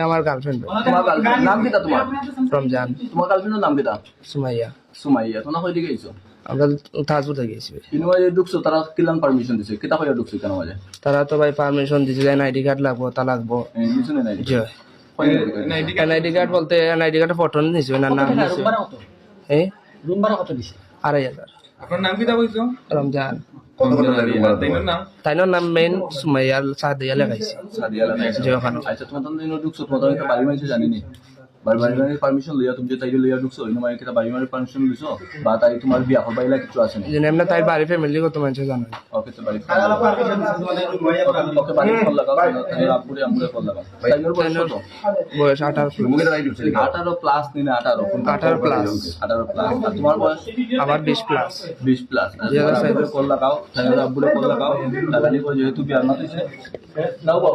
আমার গার্লফ্রেন্ড। তোমার গার্লফ্রেন্ড নাম কিটা তোমার? রমজান। তোমার গার্লফ্রেন্ডের নাম কিটা? সুমাইয়া। সুমাইয়া। তোমরা কই দিকে গেছো? আমরা তাজপুর থেকে গেছি। কিন্তু মাঝে ঢুকছো তারা কিলান পারমিশন দিছে কিটা কইয়া ঢুকছো কেন মাঝে? তারা তো ভাই পারমিশন দিছে যে এনআইডি কার্ড লাগবো, তা লাগবো। কিছু নাই জি এনআইডি কার্ড বলতে এনআইডি কার্ডের ফটো নিছে, ওনার নাম নিছে। এই রুম ভাড়া কত দিছে? 2500। আপনার নাম কিটা কইছো? রমজান। তাইনোর নাম? তাইনোর নাম মেইন সুমাইয়া সাদিয়া লাগাইছে। সাদিয়া লাগাইছে। জি ওখানে। আচ্ছা তোমার তো ঢুকছো তোমার তো একটা বাড়ি মাইছে জানি নি। বাড়ি পারমিশন লইয়া তুমি যে তাইলে লইয়া ঢুকছো ইনো মাইকে বাড়ি পারমিশন লইছো বা তাই তোমার বিয়া হবাইলা কিছু আছে না? যে এমনি তাই বাড়ি ফ্যামিলি কত মানুষ জানেন। ওকে তো বাড়ি ওকে বাড়ি ফোন লাগাও তাই আপুরে আমরে ফোন লাগাও। তাইনোর বয়স কত? বয়স 18 মুখে দাঁড়াই ঢুকছে 18 প্লাস নিনা 18 18 প্লাস। 18 প্লাস আর তোমার বয়স? আবার 20 প্লাস। 20 প্লাস। আর সাইডে কল লাগাও তাইনোর আব্বুরে কল লাগাও লাগানি যেহেতু বিয়ার না দিছে নাও